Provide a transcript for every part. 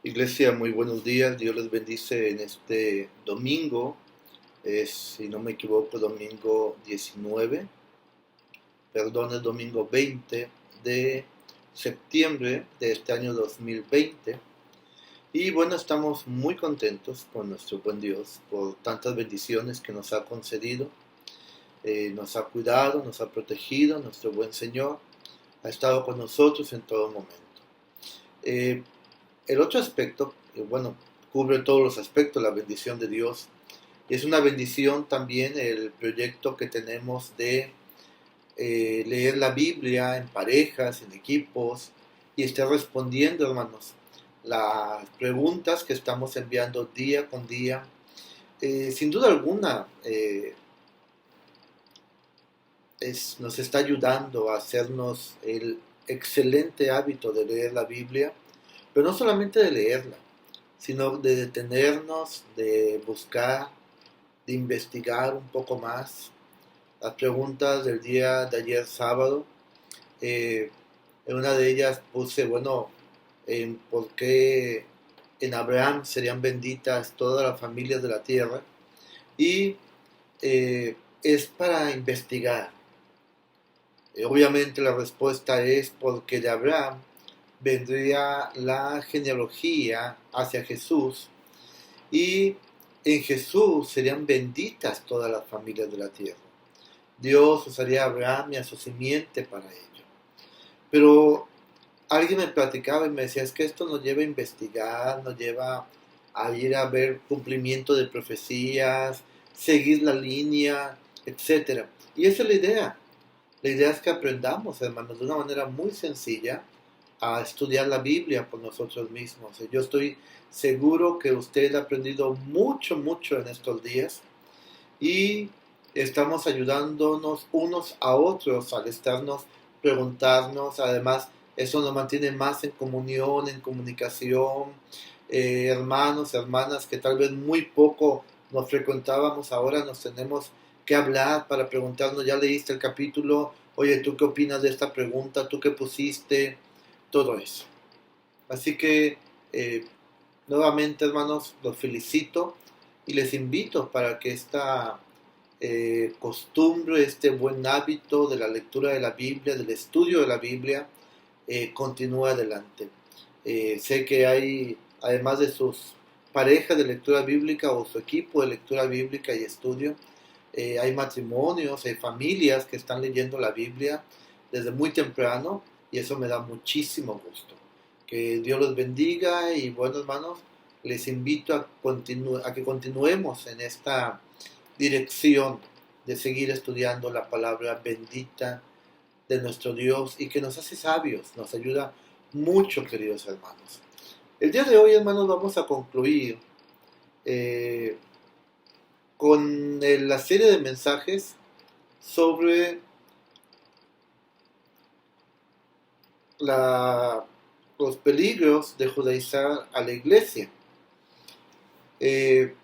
Iglesia, muy buenos días. Dios les bendice en este domingo. Es, si no me equivoco, domingo 19, perdón, el domingo 20 de septiembre de este año 2020. Y bueno, estamos muy contentos con nuestro buen Dios por tantas bendiciones que nos ha concedido. Nos ha cuidado, nos ha protegido. Nuestro buen Señor ha estado con nosotros en todo momento. Eh, el otro aspecto, bueno, cubre todos los aspectos, la bendición de Dios. Y es una bendición también el proyecto que tenemos de leer la Biblia en parejas, en equipos, y estar respondiendo, hermanos, las preguntas que estamos enviando día con día. Sin duda alguna, nos está ayudando a hacernos el excelente hábito de leer la Biblia, pero no solamente de leerla, sino de detenernos, de buscar, de investigar un poco más. Las preguntas del día de ayer sábado, eh, en una de ellas puse, bueno, ¿por qué en Abraham serían benditas todas las familias de la tierra? Y es para investigar. Obviamente la respuesta es porque de Abraham vendría la genealogía hacia Jesús y en Jesús serían benditas todas las familias de la tierra. Dios usaría a Abraham y a su simiente para ello. Pero alguien me platicaba y me decía, es que esto nos lleva a investigar, nos lleva a ir a ver cumplimiento de profecías, seguir la línea, etcétera. Y esa es la idea. La idea es que aprendamos, hermanos, de una manera muy sencilla a estudiar la Biblia por nosotros mismos. Yo estoy seguro que usted ha aprendido mucho, mucho en estos días y estamos ayudándonos unos a otros al estarnos preguntarnos. Además, eso nos mantiene más en comunión, en comunicación. Hermanos, hermanas que tal vez muy poco nos frecuentábamos, ahora nos tenemos que hablar para preguntarnos, ¿ya leíste el capítulo? Oye, ¿tú qué opinas de esta pregunta? ¿Tú qué pusiste? Todo eso. Así que, nuevamente, hermanos, los felicito y les invito para que esta costumbre, este buen hábito de la lectura de la Biblia, del estudio de la Biblia, continúe adelante. Sé que hay, además de sus parejas de lectura bíblica o su equipo de lectura bíblica y estudio, hay matrimonios, hay familias que están leyendo la Biblia desde muy temprano y eso me da muchísimo gusto. Que Dios los bendiga y bueno, hermanos, les invito a que continuemos en esta dirección de seguir estudiando la palabra bendita de nuestro Dios y que nos hace sabios, nos ayuda mucho, queridos hermanos. El día de hoy, hermanos, vamos a concluir eh, con la serie de mensajes sobre la, los peligros de judaizar a la iglesia. Eh,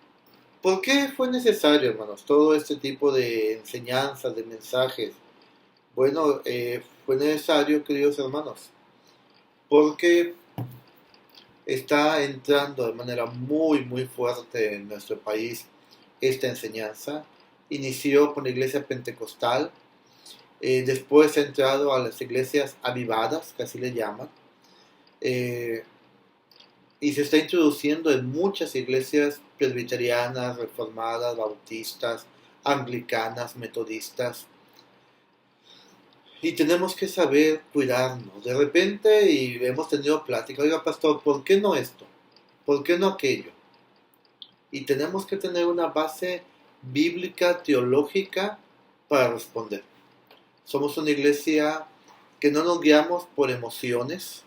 ¿Por qué fue necesario, hermanos, todo este tipo de enseñanzas, de mensajes? Bueno, fue necesario, queridos hermanos, porque está entrando de manera muy, muy fuerte en nuestro país esta enseñanza. Inició con la iglesia pentecostal, después ha entrado a las iglesias avivadas, que así le llaman, eh, y se está introduciendo en muchas iglesias presbiterianas, reformadas, bautistas, anglicanas, metodistas. Y tenemos que saber cuidarnos. De repente, y hemos tenido plática, oiga pastor, ¿por qué no esto? ¿Por qué no aquello? Y tenemos que tener una base bíblica, teológica, para responder. Somos una iglesia que no nos guiamos por emociones,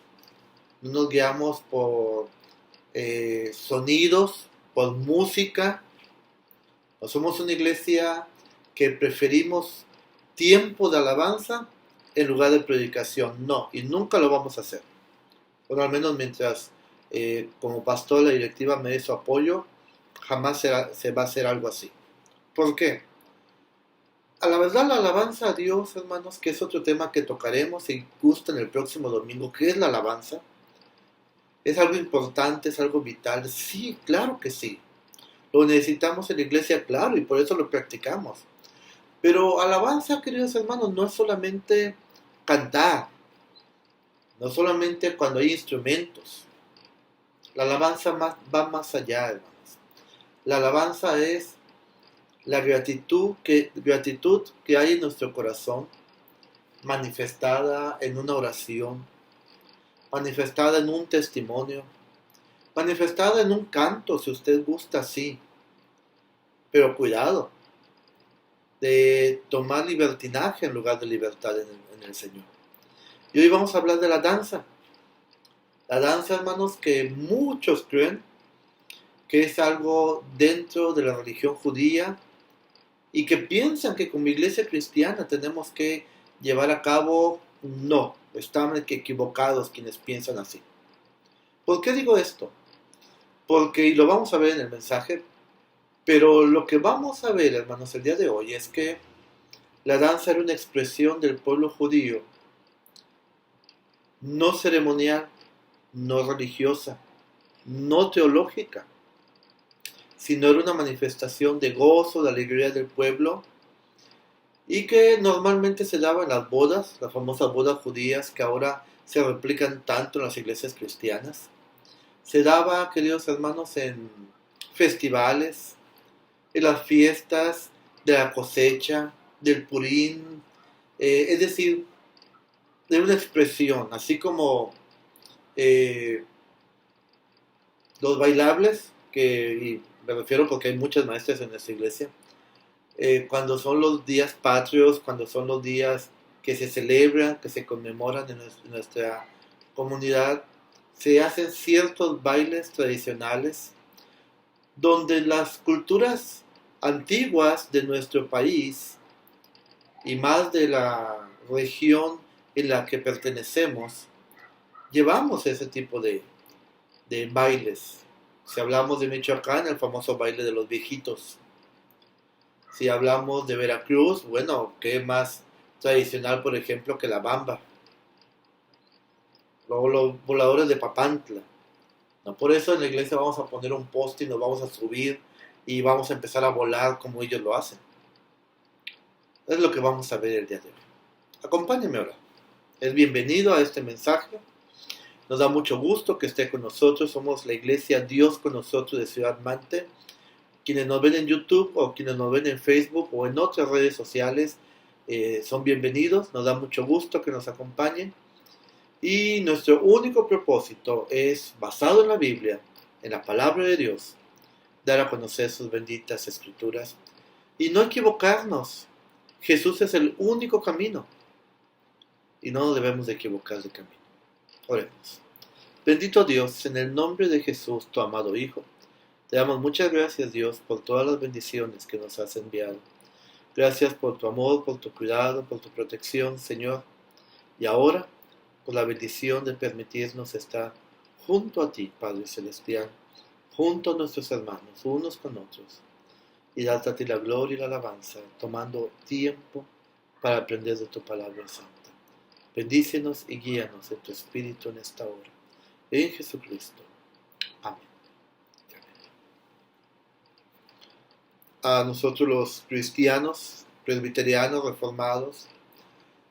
no nos guiamos por sonidos, por música. No somos una iglesia que preferimos tiempo de alabanza en lugar de predicación. No, y nunca lo vamos a hacer. Bueno, al menos mientras como pastor la directiva me dé su apoyo, jamás se va a hacer algo así. ¿Por qué? A la verdad, la alabanza a Dios, hermanos, que es otro tema que tocaremos y gusta en el próximo domingo, ¿qué es la alabanza? ¿Es algo importante? ¿Es algo vital? Sí, claro que sí. Lo necesitamos en la iglesia, claro, y por eso lo practicamos. Pero alabanza, queridos hermanos, no es solamente cantar, no solamente cuando hay instrumentos. La alabanza va más allá, hermanos. La alabanza es la gratitud que hay en nuestro corazón, manifestada en una oración, manifestada en un testimonio, manifestada en un canto, si usted gusta, sí. Pero cuidado de tomar libertinaje en lugar de libertad en el Señor. Y hoy vamos a hablar de la danza. La danza, hermanos, que muchos creen que es algo dentro de la religión judía y que piensan que como iglesia cristiana tenemos que llevar a cabo. No, están equivocados quienes piensan así. ¿Por qué digo esto? Porque, y lo vamos a ver en el mensaje, pero lo que vamos a ver, hermanos, el día de hoy es que la danza era una expresión del pueblo judío, no ceremonial, no religiosa, no teológica, sino era una manifestación de gozo, de alegría del pueblo, y que normalmente se daba en las bodas, las famosas bodas judías que ahora se replican tanto en las iglesias cristianas. Se daba, queridos hermanos, en festivales, en las fiestas de la cosecha, del Purín, es decir, de una expresión, así como eh, los bailables, y me refiero porque hay muchas maestras en esta iglesia, cuando son los días patrios, cuando son los días que se celebran, que se conmemoran en nuestra comunidad, se hacen ciertos bailes tradicionales donde las culturas antiguas de nuestro país y más de la región en la que pertenecemos, llevamos ese tipo de bailes. Si hablamos de Michoacán, el famoso baile de los viejitos. Si hablamos de Veracruz, bueno, ¿qué más tradicional, por ejemplo, que la bamba? Luego los voladores de Papantla. No, por eso en la iglesia vamos a poner un poste y nos vamos a subir y vamos a empezar a volar como ellos lo hacen. Es lo que vamos a ver el día de hoy. Acompáñenme ahora. Es bienvenido a este mensaje. Nos da mucho gusto que esté con nosotros. Somos la iglesia Dios con nosotros de Ciudad Mante. Quienes nos ven en YouTube o quienes nos ven en Facebook o en otras redes sociales son bienvenidos. Nos da mucho gusto que nos acompañen. Y nuestro único propósito es, basado en la Biblia, en la palabra de Dios, dar a conocer sus benditas escrituras y no equivocarnos. Jesús es el único camino y no debemos de equivocar de camino. Oremos. Bendito Dios, en el nombre de Jesús, tu amado Hijo, te damos muchas gracias, Dios, por todas las bendiciones que nos has enviado. Gracias por tu amor, por tu cuidado, por tu protección, Señor. Y ahora, por la bendición de permitirnos estar junto a ti, Padre Celestial, junto a nuestros hermanos, unos con otros, y darte a ti la gloria y la alabanza, tomando tiempo para aprender de tu palabra santa. Bendícenos y guíanos en tu Espíritu en esta hora. En Jesucristo. Amén. A nosotros los cristianos, presbiterianos, reformados,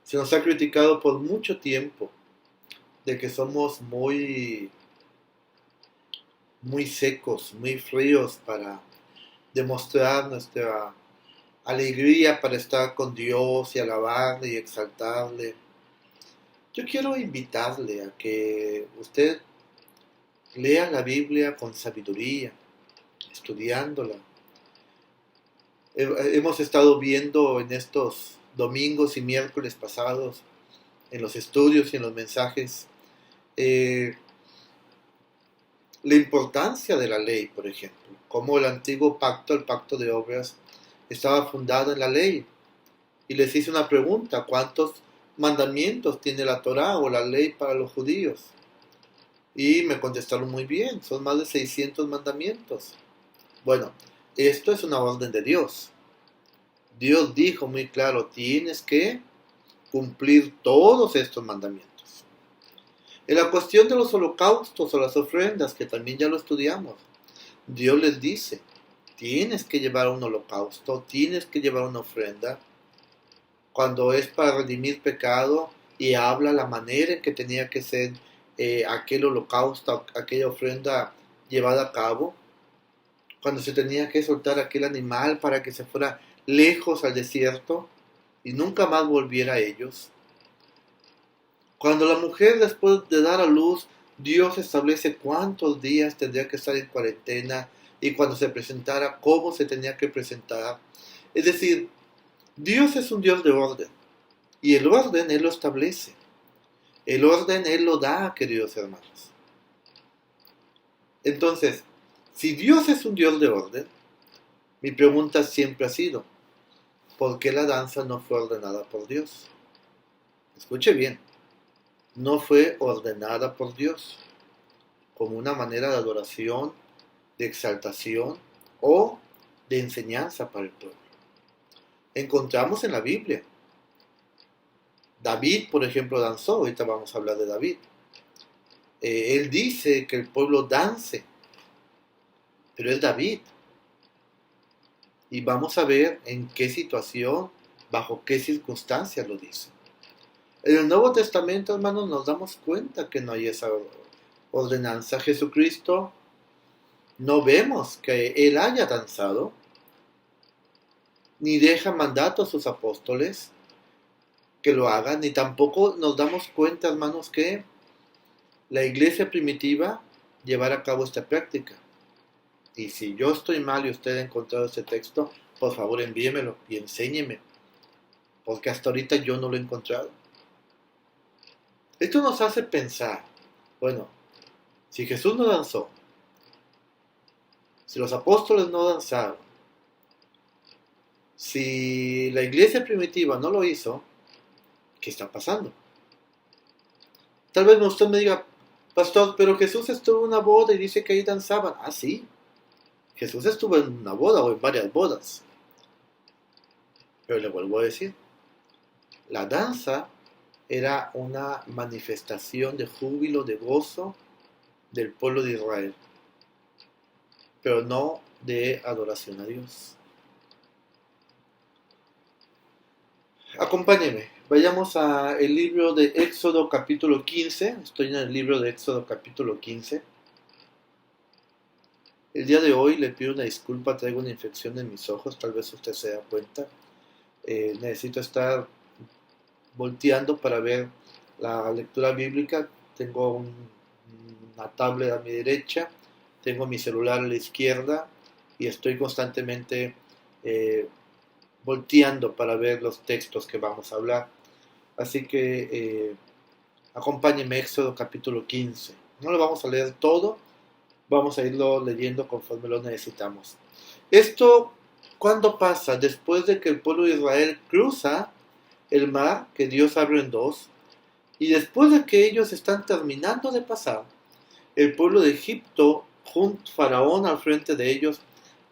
se nos ha criticado por mucho tiempo de que somos muy secos, muy fríos para demostrar nuestra alegría para estar con Dios y alabarle y exaltarle. Yo quiero invitarle a que usted lea la Biblia con sabiduría, estudiándola. Hemos estado viendo en estos domingos y miércoles pasados, en los estudios y en los mensajes, la importancia de la ley, por ejemplo, cómo el antiguo pacto, el pacto de obras, estaba fundado en la ley. Y les hice una pregunta: ¿cuántos mandamientos tiene la Torá o la ley para los judíos? Y me contestaron muy bien, son más de 600 mandamientos. Bueno, esto es una orden de Dios. Dios dijo muy claro, tienes que cumplir todos estos mandamientos. En la cuestión de los holocaustos o las ofrendas, que también ya lo estudiamos, Dios les dice, tienes que llevar un holocausto, tienes que llevar una ofrenda, cuando es para redimir pecado, y habla la manera en que tenía que ser aquel holocausto, aquella ofrenda llevada a cabo, cuando se tenía que soltar aquel animal para que se fuera lejos al desierto y nunca más volviera a ellos. Cuando la mujer, después de dar a luz, Dios establece cuántos días tendría que estar en cuarentena, y cuando se presentara, cómo se tenía que presentar. Es decir, Dios es un Dios de orden, y el orden Él lo establece. El orden Él lo da, queridos hermanos. Entonces, si Dios es un Dios de orden, mi pregunta siempre ha sido, ¿por qué la danza no fue ordenada por Dios? Escuche bien, no fue ordenada por Dios como una manera de adoración, de exaltación o de enseñanza para el pueblo. Encontramos en la Biblia. David, por ejemplo, danzó. Ahorita vamos a hablar de David. Él dice que el pueblo dance, pero es David. Y vamos a ver en qué situación, bajo qué circunstancias lo dice. En el Nuevo Testamento, hermanos, nos damos cuenta que no hay esa ordenanza. Jesucristo, no vemos que Él haya danzado, ni deja mandato a sus apóstoles que lo hagan, ni tampoco nos damos cuenta, hermanos, que la iglesia primitiva llevara a cabo esta práctica. Y si yo estoy mal y usted ha encontrado este texto, por favor envíemelo y enséñeme, porque hasta ahorita yo no lo he encontrado. Esto nos hace pensar, bueno, si Jesús no danzó, si los apóstoles no danzaron, si la iglesia primitiva no lo hizo, ¿qué está pasando? Tal vez usted me diga, pastor, pero Jesús estuvo en una boda y dice que ahí danzaban. Ah, sí, Jesús estuvo en una boda o en varias bodas. Pero le vuelvo a decir, la danza era una manifestación de júbilo, de gozo del pueblo de Israel, pero no de adoración a Dios. Acompáñenme, vayamos al libro de Éxodo capítulo 15. Estoy en el libro de Éxodo capítulo 15. El día de hoy le pido una disculpa, traigo una infección en mis ojos, tal vez usted se da cuenta. Necesito estar volteando para ver la lectura bíblica. Tengo una tablet a mi derecha, tengo mi celular a la izquierda y estoy constantemente volteando para ver los textos que vamos a hablar. Así que acompáñenme, Éxodo capítulo 15. No lo vamos a leer todo, vamos a irlo leyendo conforme lo necesitamos. Esto, ¿cuándo pasa? Después de que el pueblo de Israel cruza el mar, que Dios abre en dos, y después de que ellos están terminando de pasar, el pueblo de Egipto, junto a Faraón al frente de ellos,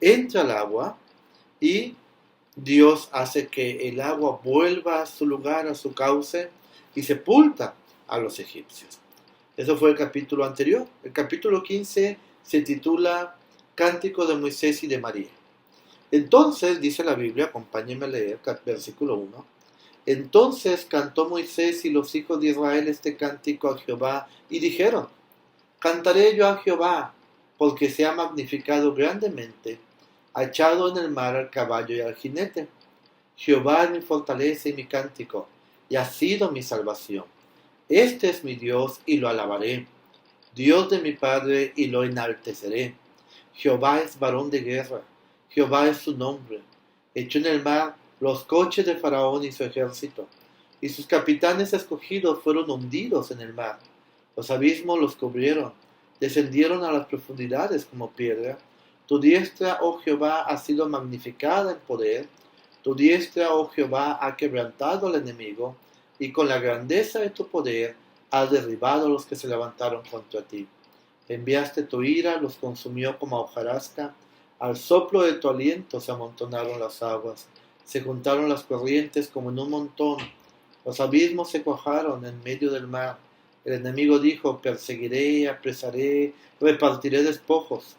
entra al agua y Dios hace que el agua vuelva a su lugar, a su cauce, y sepulta a los egipcios. Eso fue el capítulo anterior. El capítulo 15 se titula Cántico de Moisés y de María. Entonces, dice la Biblia, acompáñenme a leer, versículo 1. Entonces cantó Moisés y los hijos de Israel este cántico a Jehová, y dijeron, cantaré yo a Jehová, porque se ha magnificado grandemente, ha echado en el mar al caballo y al jinete. Jehová es mi fortaleza y mi cántico, y ha sido mi salvación. Este es mi Dios, y lo alabaré, Dios de mi Padre, y lo enalteceré. Jehová es varón de guerra, Jehová es su nombre. Echó en el mar los coches de Faraón y su ejército, y sus capitanes escogidos fueron hundidos en el mar. Los abismos los cubrieron, descendieron a las profundidades como piedra. Tu diestra, oh Jehová, ha sido magnificada en poder. Tu diestra, oh Jehová, ha quebrantado al enemigo, y con la grandeza de tu poder has derribado a los que se levantaron contra ti. Enviaste tu ira, los consumió como hojarasca. Al soplo de tu aliento se amontonaron las aguas, se juntaron las corrientes como en un montón. Los abismos se cuajaron en medio del mar, El enemigo dijo, perseguiré, apresaré, repartiré despojos.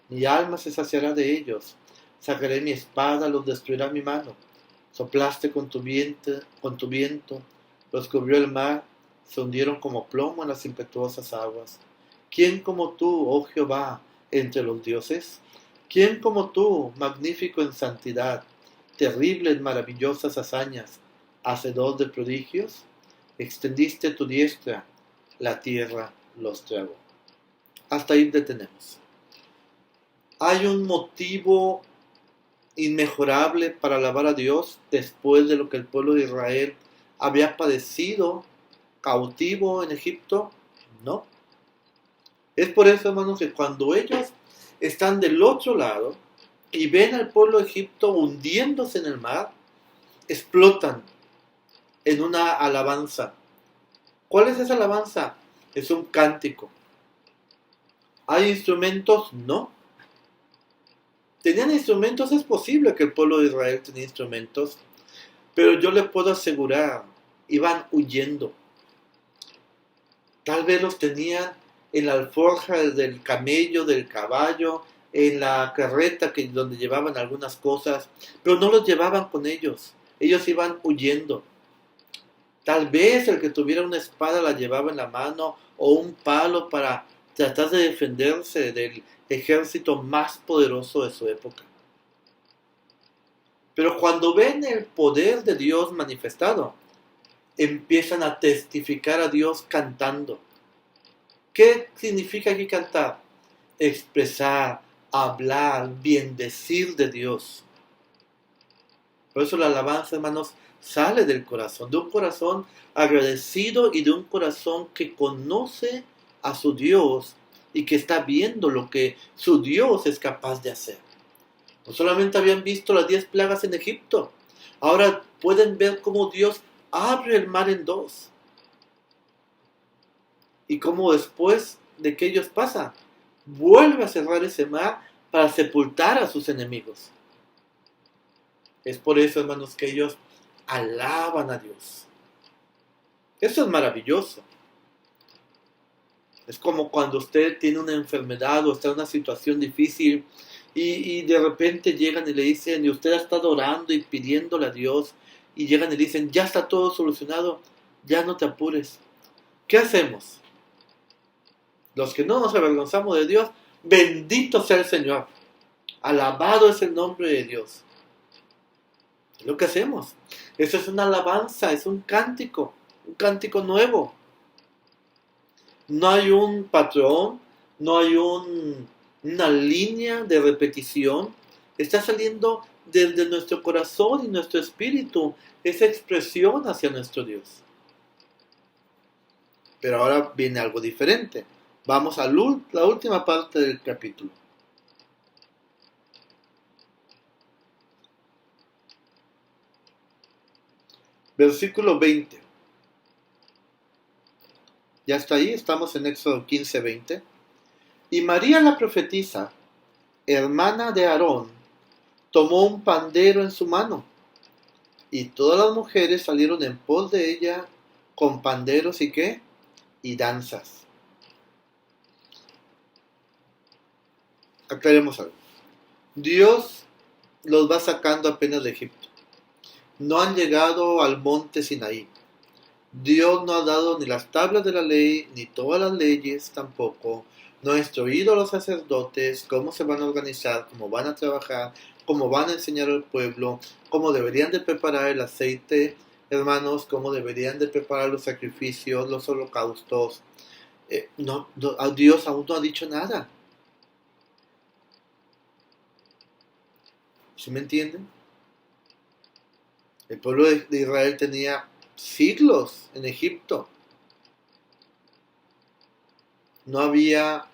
Mi alma se saciará de ellos. Sacaré mi espada, los destruirá mi mano. Soplaste con tu viento, los cubrió el mar, se hundieron como plomo en las impetuosas aguas. ¿Quién como tú, oh Jehová, entre los dioses? ¿Quién como tú, magnífico en santidad, terrible en maravillosas hazañas, hacedor de prodigios? Extendiste tu diestra, la tierra los tragó. Hasta ahí detenemos. Hay un motivo inmejorable para alabar a Dios después de lo que el pueblo de Israel había padecido cautivo en Egipto. No. Es por eso, hermanos, que cuando ellos están del otro lado y ven al pueblo de Egipto hundiéndose en el mar, explotan en una alabanza. ¿Cuál es esa alabanza? Es un cántico. ¿Hay instrumentos? No. ¿Tenían instrumentos? Es posible que el pueblo de Israel tenía instrumentos, pero yo les puedo asegurar, iban huyendo. Tal vez los tenían en la alforja del camello, del caballo, en la carreta donde llevaban algunas cosas, pero no los llevaban con ellos. Ellos iban huyendo. Tal vez el que tuviera una espada la llevaba en la mano o un palo para tratar de defenderse del ejército más poderoso de su época. Pero cuando ven el poder de Dios manifestado, empiezan a testificar a Dios cantando. ¿Qué significa aquí cantar? Expresar, hablar, bendecir de Dios. Por eso la alabanza, hermanos, sale del corazón, de un corazón agradecido y de un corazón que conoce a su Dios y que está viendo lo que su Dios es capaz de hacer. No solamente habían visto las 10 plagas en Egipto, ahora pueden ver cómo Dios abre el mar en dos. Y cómo después de que ellos pasan, vuelve a cerrar ese mar para sepultar a sus enemigos. Es por eso, hermanos, que ellos alaban a Dios. Eso es maravilloso. Es como cuando usted tiene una enfermedad o está en una situación difícil y de repente llegan y le dicen, y usted ha estado orando y pidiéndole a Dios, y llegan y le dicen, ya está todo solucionado, ya no te apures. ¿Qué hacemos? Los que no nos avergonzamos de Dios, bendito sea el Señor. Alabado es el nombre de Dios. Es lo que hacemos. Eso es una alabanza, es un cántico nuevo. No hay un patrón, no hay una línea de repetición. Está saliendo desde nuestro corazón y nuestro espíritu esa expresión hacia nuestro Dios. Pero ahora viene algo diferente. Vamos a la última parte del capítulo. Versículo 20. Ya está ahí, estamos en Éxodo 15:20. Y María la profetisa, hermana de Aarón, tomó un pandero en su mano, y todas las mujeres salieron en pos de ella con panderos y ¿qué? Y danzas. Aclaremos algo. Dios los va sacando apenas de Egipto. No han llegado al monte Sinaí. Dios no ha dado ni las tablas de la ley, ni todas las leyes tampoco. No ha instruido a los sacerdotes cómo se van a organizar, cómo van a trabajar, cómo van a enseñar al pueblo, cómo deberían de preparar el aceite, hermanos, cómo deberían de preparar los sacrificios, los holocaustos. Dios aún no ha dicho nada. ¿Sí me entienden? El pueblo de Israel tenía siglos en Egipto. No había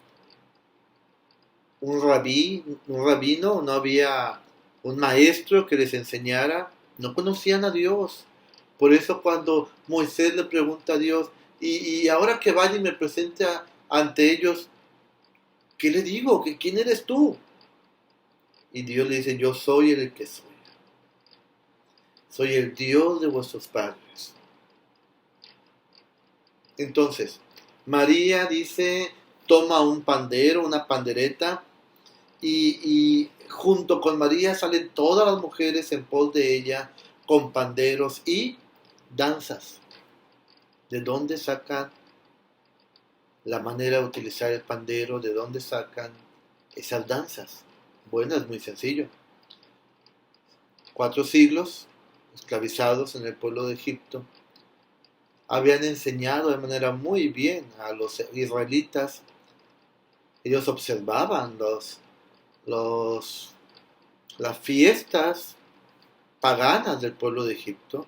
un rabino, no había un maestro que les enseñara. No conocían a Dios. Por eso cuando Moisés le pregunta a Dios, y ahora que vaya y me presente ante ellos, ¿qué le digo? ¿Quién eres tú? Y Dios le dice, yo soy el que soy. Soy el Dios de vuestros padres. Entonces, María dice, toma un pandero, una pandereta, y junto con María salen todas las mujeres en pos de ella con panderos y danzas. ¿De dónde sacan la manera de utilizar el pandero? ¿De dónde sacan esas danzas? Bueno, es muy sencillo. 4 siglos esclavizados en el pueblo de Egipto habían enseñado de manera muy bien a los israelitas. Ellos observaban las fiestas paganas del pueblo de Egipto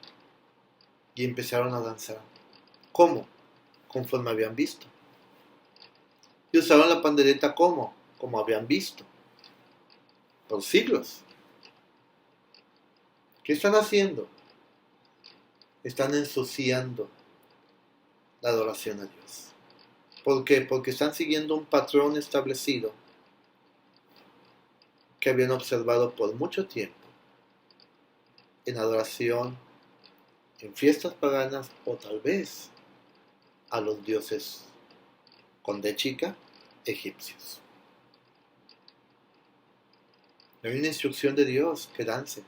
y empezaron a danzar. ¿Cómo? Conforme habían visto. Y usaban la pandereta como habían visto, por siglos. ¿Qué están haciendo? Están ensuciando la adoración a Dios. ¿Por qué? Porque están siguiendo un patrón establecido que habían observado por mucho tiempo en adoración, en fiestas paganas o tal vez a los dioses con D chica egipcios. Hay una instrucción de Dios que dancen.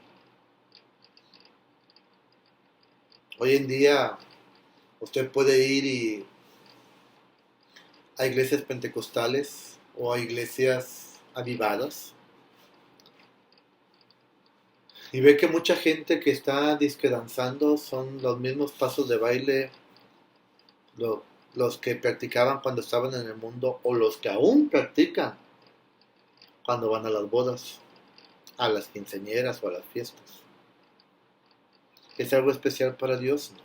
Hoy en día usted puede ir a iglesias pentecostales o a iglesias avivadas y ve que mucha gente que está disque danzando son los mismos pasos de baile, los que practicaban cuando estaban en el mundo o los que aún practican cuando van a las bodas, a las quinceañeras o a las fiestas. ¿Es algo especial para Dios? No.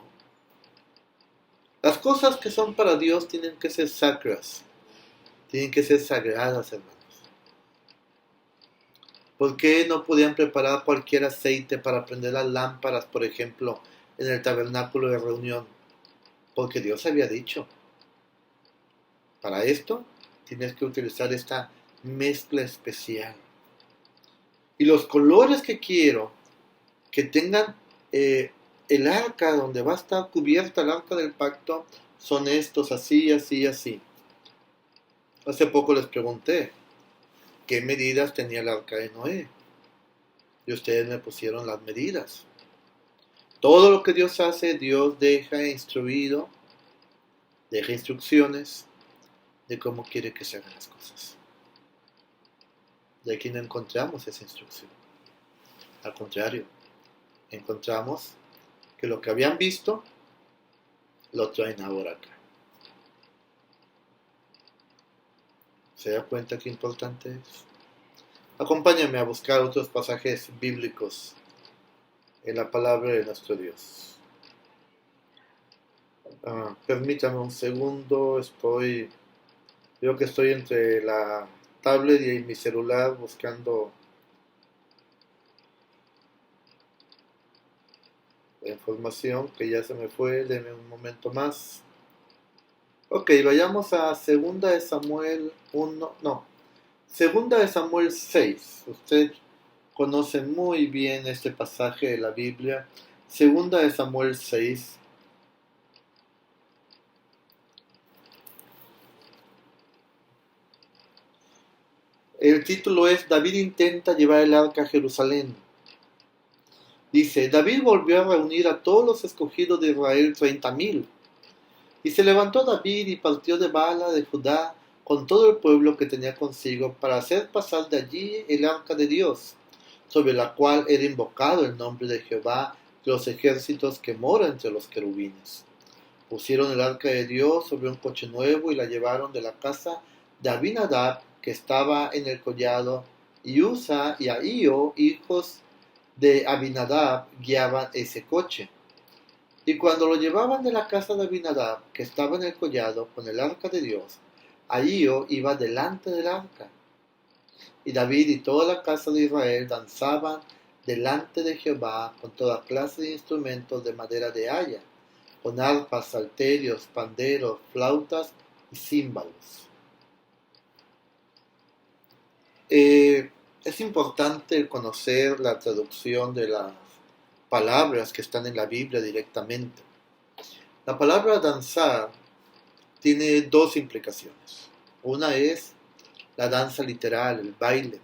Las cosas que son para Dios tienen que ser sacras, tienen que ser sagradas, hermanos. ¿Por qué no podían preparar cualquier aceite para prender las lámparas, por ejemplo, en el tabernáculo de reunión? Porque Dios había dicho, para esto tienes que utilizar esta mezcla especial. Y los colores que quiero que tengan el arca donde va a estar cubierta el arca del pacto son estos, así, así, así. Hace poco les pregunté qué medidas tenía el arca de Noé. Y ustedes me pusieron las medidas. Todo lo que Dios hace, Dios deja instruido, deja instrucciones de cómo quiere que se hagan las cosas. Y aquí no encontramos esa instrucción. Al contrario, encontramos que lo que habían visto lo traen ahora acá. ¿Se da cuenta qué importante es? Acompáñame a buscar otros pasajes bíblicos en la palabra de nuestro Dios. Permítame un segundo, creo que estoy entre la tablet y mi celular buscando la información que ya se me fue. Deme un momento más. Ok, vayamos a Segunda de Samuel 1, no, Segunda de Samuel 6. Usted conoce muy bien este pasaje de la Biblia. Segunda de Samuel 6. El título es David intenta llevar el arca a Jerusalén. Dice, David volvió a reunir a todos los escogidos de Israel 30,000. Y se levantó David y partió de Bala de Judá con todo el pueblo que tenía consigo para hacer pasar de allí el arca de Dios, sobre la cual era invocado el nombre de Jehová de los ejércitos que mora entre los querubines. Pusieron el arca de Dios sobre un coche nuevo y la llevaron de la casa de Abinadab, que estaba en el collado, y Usa y Ahío, hijos de Abinadab, guiaban ese coche. Y cuando lo llevaban de la casa de Abinadab, que estaba en el collado, con el arca de Dios, Ahío iba delante del arca. Y David y toda la casa de Israel danzaban delante de Jehová con toda clase de instrumentos de madera de haya, con arpas, salterios, panderos, flautas y címbalos. Es importante conocer la traducción de las palabras que están en la Biblia directamente. La palabra danzar tiene dos implicaciones. Una es la danza literal, el baile.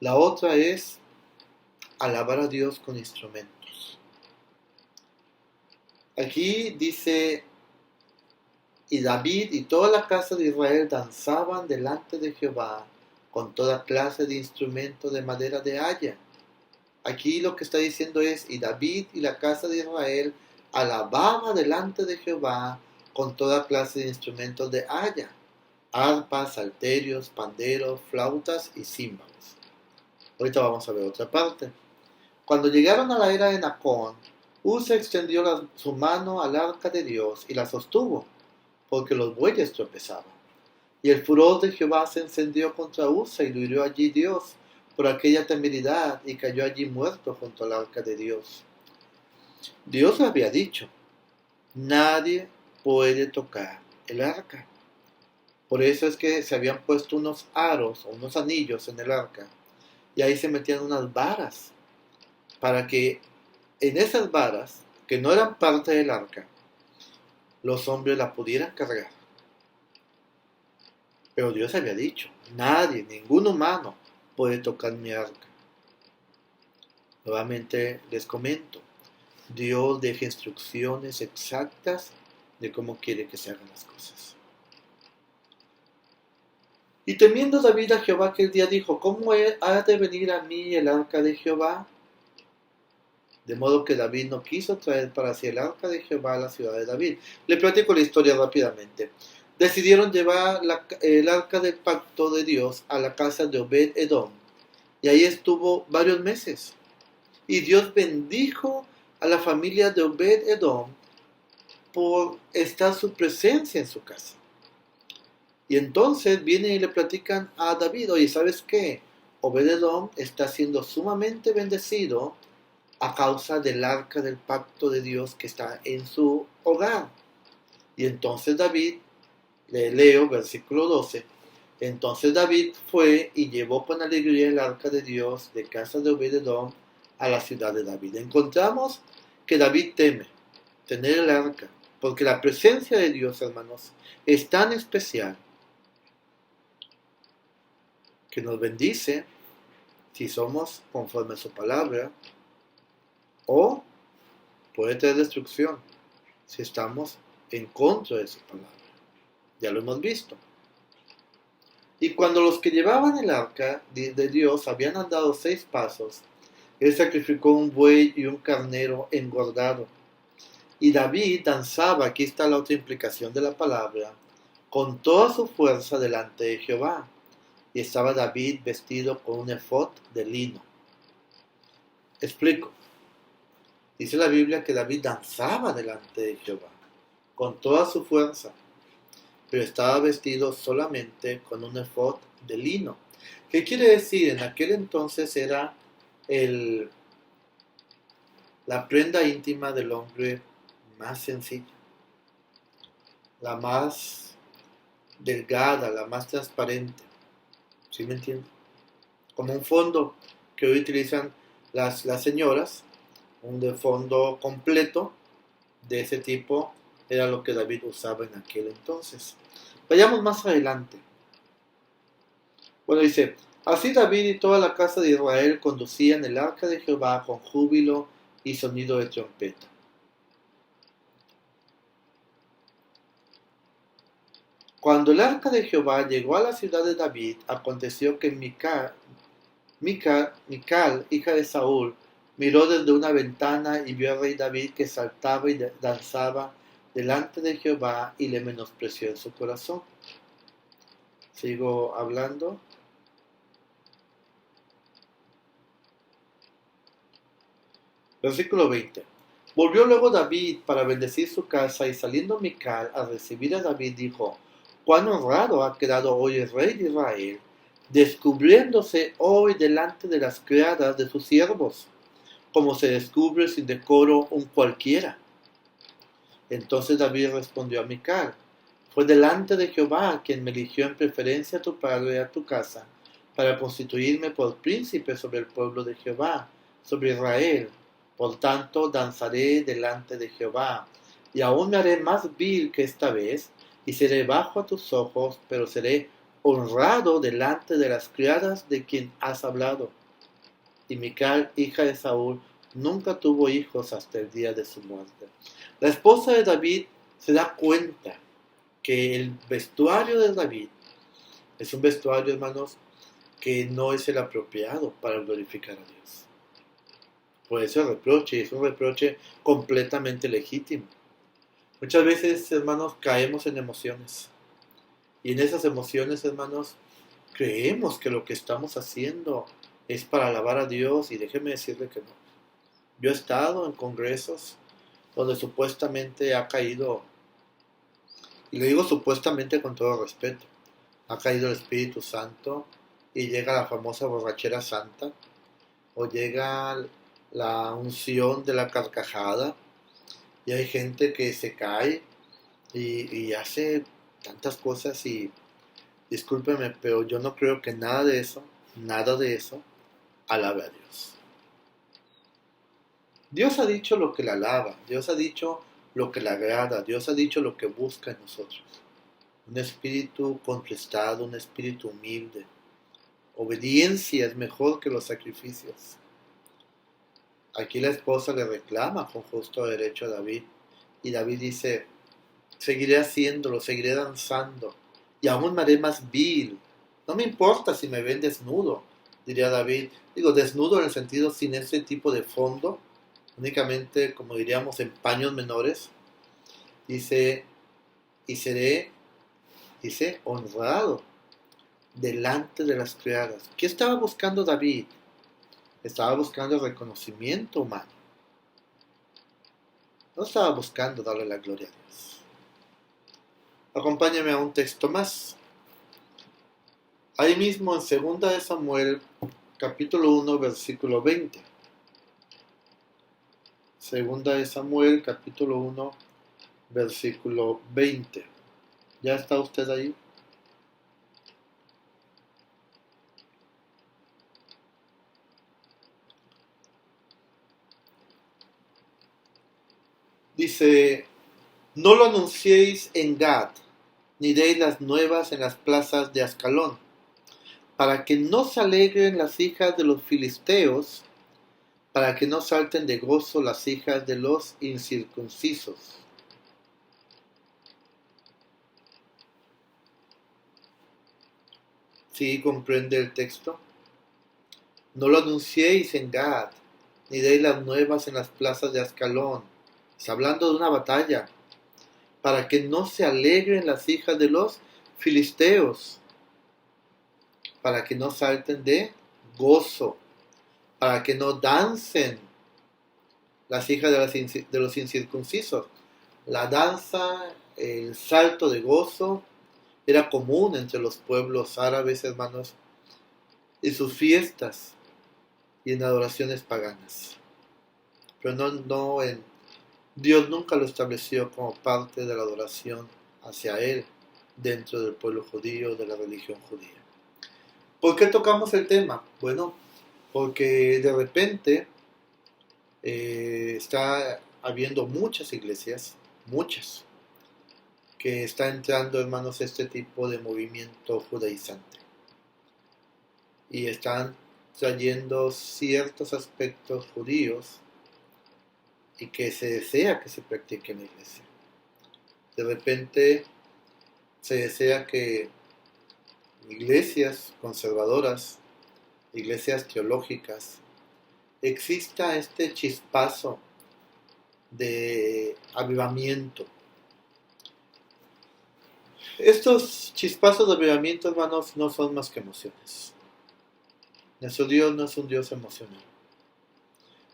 La otra es alabar a Dios con instrumentos. Aquí dice, y David y toda la casa de Israel danzaban delante de Jehová con toda clase de instrumentos de madera de haya. Aquí lo que está diciendo es, y David y la casa de Israel alababa delante de Jehová con toda clase de instrumentos de haya, arpas, salterios, panderos, flautas y címbalos. Ahorita vamos a ver otra parte. Cuando llegaron a la era de Nacón, Uza extendió su mano al arca de Dios y la sostuvo, porque los bueyes tropezaban. Y el furor de Jehová se encendió contra Uza y lo hirió allí Dios por aquella temeridad y cayó allí muerto junto al arca de Dios. Dios le había dicho, nadie puede tocar el arca. Por eso es que se habían puesto unos aros o unos anillos en el arca y ahí se metían unas varas para que en esas varas, que no eran parte del arca, los hombres la pudieran cargar. Pero Dios había dicho, nadie, ningún humano puede tocar mi arca. Nuevamente les comento, Dios deja instrucciones exactas de cómo quiere que se hagan las cosas. Y temiendo David a Jehová aquel día dijo, ¿cómo ha de venir a mí el arca de Jehová? De modo que David no quiso traer para sí el arca de Jehová a la ciudad de David. Le platico la historia rápidamente. Decidieron llevar el arca del pacto de Dios a la casa de Obed-Edom. Y ahí estuvo varios meses. Y Dios bendijo a la familia de Obed-Edom por estar su presencia en su casa. Y entonces vienen y le platican a David, oye, ¿sabes qué? Obed-Edom está siendo sumamente bendecido a causa del arca del pacto de Dios que está en su hogar. Y entonces David, le leo versículo 12, entonces David fue y llevó con alegría el arca de Dios de casa de Obed-Edom a la ciudad de David. Encontramos que David teme tener el arca, porque la presencia de Dios, hermanos, es tan especial que nos bendice si somos conforme a su palabra, o puede traer destrucción si estamos en contra de su palabra. Ya lo hemos visto. Y cuando los que llevaban el arca de Dios habían andado 6 pasos, él sacrificó un buey y un carnero engordado. Y David danzaba, aquí está la otra implicación de la palabra, con toda su fuerza delante de Jehová. Y estaba David vestido con un efod de lino. Explico. Dice la Biblia que David danzaba delante de Jehová, con toda su fuerza, pero estaba vestido solamente con un efod de lino. ¿Qué quiere decir? En aquel entonces era la prenda íntima del hombre más sencilla, la más delgada, la más transparente. ¿Sí me entienden? Como un fondo que hoy utilizan las señoras, un de fondo completo de ese tipo era lo que David usaba en aquel entonces. Vayamos más adelante. Bueno, dice, así David y toda la casa de Israel conducían el arca de Jehová con júbilo y sonido de trompeta. Cuando el arca de Jehová llegó a la ciudad de David, aconteció que Mical, hija de Saúl, miró desde una ventana y vio al rey David que saltaba y danzaba delante de Jehová y le menospreció en su corazón. Sigo hablando. Versículo 20. Volvió luego David para bendecir su casa y saliendo Mical a recibir a David dijo, cuán honrado ha quedado hoy el rey de Israel, descubriéndose hoy delante de las criadas de sus siervos, como se descubre sin decoro un cualquiera. Entonces David respondió a Mical, fue delante de Jehová quien me eligió en preferencia a tu padre y a tu casa, para constituirme por príncipe sobre el pueblo de Jehová, sobre Israel. Por tanto, danzaré delante de Jehová, y aún me haré más vil que esta vez, y seré bajo a tus ojos, pero seré honrado delante de las criadas de quien has hablado. Y Mical, hija de Saúl, nunca tuvo hijos hasta el día de su muerte. La esposa de David se da cuenta que el vestuario de David es un vestuario, hermanos, que no es el apropiado para glorificar a Dios. Por eso el reproche, es un reproche completamente legítimo. Muchas veces, hermanos, caemos en emociones. Y en esas emociones, hermanos, creemos que lo que estamos haciendo es para alabar a Dios, y déjeme decirle que no. Yo he estado en congresos donde supuestamente ha caído, y le digo supuestamente con todo respeto, ha caído el Espíritu Santo y llega la famosa borrachera santa, o llega la unción de la carcajada, y hay gente que se cae y hace tantas cosas, y discúlpeme, pero yo no creo que nada de eso, alabe a Dios. Dios ha dicho lo que le alaba, Dios ha dicho lo que le agrada, Dios ha dicho lo que busca en nosotros. Un espíritu contristado, un espíritu humilde. Obediencia es mejor que los sacrificios. Aquí la esposa le reclama con justo derecho a David, y David dice: seguiré haciéndolo, seguiré danzando, y aún me haré más vil. No me importa si me ven desnudo, diría David. Digo, desnudo en el sentido sin ese tipo de fondo, únicamente, como diríamos, en paños menores. Dice, y seré, dice, honrado delante de las criadas. ¿Qué estaba buscando David? Estaba buscando el reconocimiento humano. No estaba buscando darle la gloria a Dios. Acompáñame a un texto más. Ahí mismo en 2 de Samuel, capítulo 1, versículo 20. 2 de Samuel, capítulo 1, versículo 20. ¿Ya está usted ahí? Dice: no lo anunciéis en Gad, ni deis las nuevas en las plazas de Ascalón, para que no se alegren las hijas de los filisteos, para que no salten de gozo las hijas de los incircuncisos. ¿Sí comprende el texto? No lo anunciéis en Gad, ni deis las nuevas en las plazas de Ascalón. Está hablando de una batalla. Para que no se alegren las hijas de los filisteos, para que no salten de gozo, para que no dancen las hijas de los incircuncisos. La danza, el salto de gozo, era común entre los pueblos árabes, hermanos, en sus fiestas y en adoraciones paganas. Pero Dios nunca lo estableció como parte de la adoración hacia Él dentro del pueblo judío, de la religión judía. ¿Por qué tocamos el tema? Bueno, porque de repente está habiendo muchas iglesias, muchas, que está entrando, hermanos, este tipo de movimiento judaizante, y están trayendo ciertos aspectos judíos y que se desea que se practique en la iglesia. De repente se desea que iglesias conservadoras, iglesias teológicas, exista este chispazo de avivamiento. Estos chispazos de avivamiento, hermanos, no son más que emociones. Nuestro Dios no es un Dios emocional.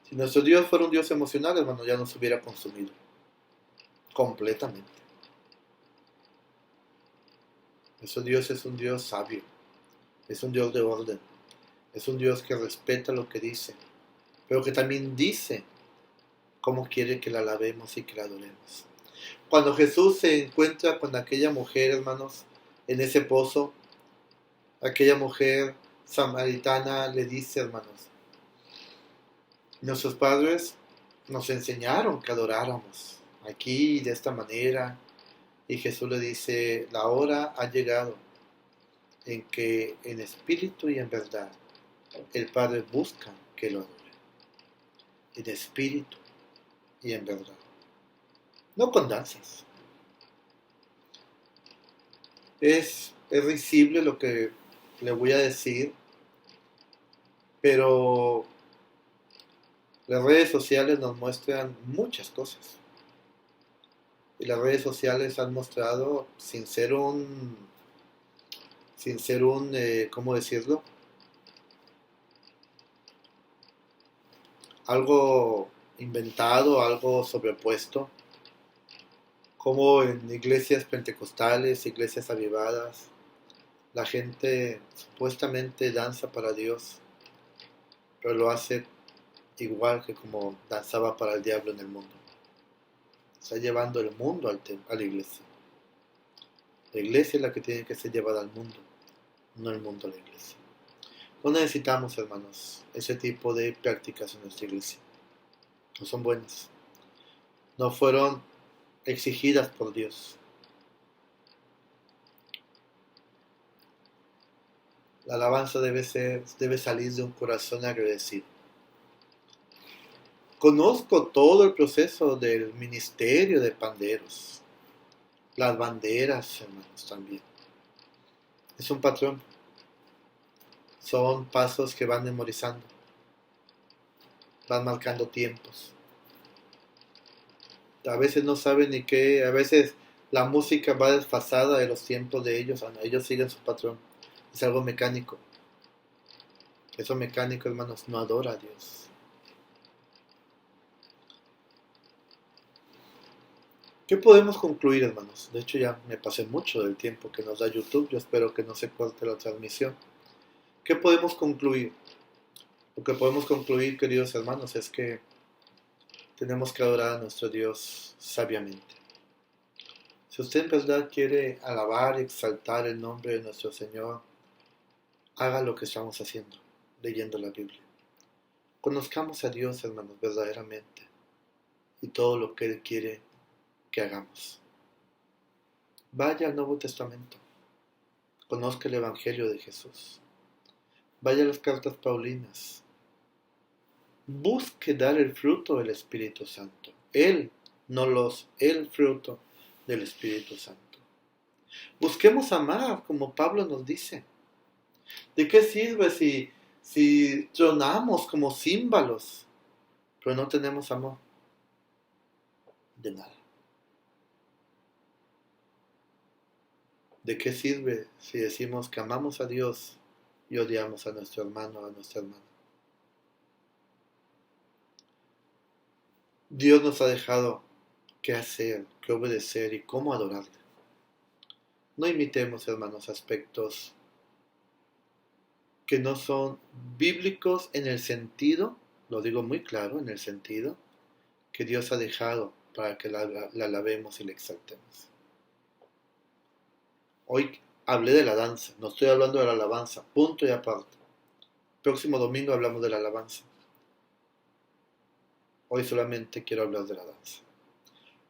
Si nuestro Dios fuera un Dios emocional, hermano, ya nos hubiera consumido completamente. Nuestro Dios es un Dios sabio, es un Dios de orden, es un Dios que respeta lo que dice, pero que también dice cómo quiere que la alabemos y que la adoremos. Cuando Jesús se encuentra con aquella mujer, hermanos, en ese pozo, aquella mujer samaritana le dice, hermanos, nuestros padres nos enseñaron que adoráramos aquí de esta manera, Y Jesús le dice, la hora ha llegado en que en espíritu y en verdad el Padre busca que lo adore. En espíritu y en verdad. No con danzas. Es risible lo que le voy a decir, pero las redes sociales nos muestran muchas cosas. Y las redes sociales han mostrado, ¿cómo decirlo? Algo inventado, algo sobrepuesto, como en iglesias pentecostales, iglesias avivadas, la gente supuestamente danza para Dios, pero lo hace igual que como danzaba para el diablo en el mundo. Está llevando el mundo a la iglesia. La iglesia es la que tiene que ser llevada al mundo, no el mundo a la iglesia. No necesitamos, hermanos, ese tipo de prácticas en nuestra iglesia. No son buenas. No fueron exigidas por Dios. La alabanza debe salir de un corazón agradecido. Conozco todo el proceso del ministerio de panderos. Las banderas, hermanos, también. Es un patrón. Son pasos que van memorizando. Van marcando tiempos. A veces no saben ni qué. A veces la música va desfasada de los tiempos de ellos. Ellos siguen su patrón. Es algo mecánico. Eso mecánico, hermanos, no adora a Dios. ¿Qué podemos concluir, hermanos? De hecho, ya me pasé mucho del tiempo que nos da YouTube. Yo espero que no se corte la transmisión. ¿Qué podemos concluir? Lo que podemos concluir, queridos hermanos, es que tenemos que adorar a nuestro Dios sabiamente. Si usted en verdad quiere alabar y exaltar el nombre de nuestro Señor, haga lo que estamos haciendo, leyendo la Biblia. Conozcamos a Dios, hermanos, verdaderamente, y todo lo que Él quiere que hagamos. Vaya al Nuevo Testamento, conozca el Evangelio de Jesús, vaya a las cartas paulinas, busque dar el fruto del Espíritu Santo. El fruto del Espíritu Santo. Busquemos amar, como Pablo nos dice. ¿De qué sirve si tronamos como címbalos, pero no tenemos amor? De nada. ¿De qué sirve si decimos que amamos a Dios y odiamos a nuestro hermano o a nuestra hermana? Dios nos ha dejado qué hacer, qué obedecer y cómo adorarle. No imitemos, hermanos, aspectos que no son bíblicos en el sentido, lo digo muy claro, en el sentido que Dios ha dejado para que la alabemos y la exaltemos. Hoy hablé de la danza, no estoy hablando de la alabanza, punto y aparte. Próximo domingo hablamos de la alabanza. Hoy solamente quiero hablar de la danza.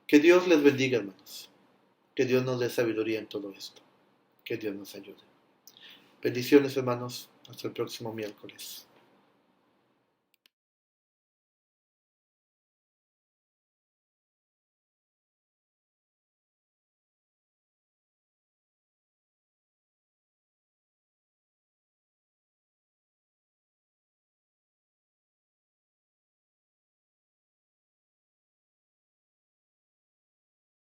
Que Dios les bendiga, hermanos. Que Dios nos dé sabiduría en todo esto. Que Dios nos ayude. Bendiciones, hermanos. Hasta el próximo miércoles.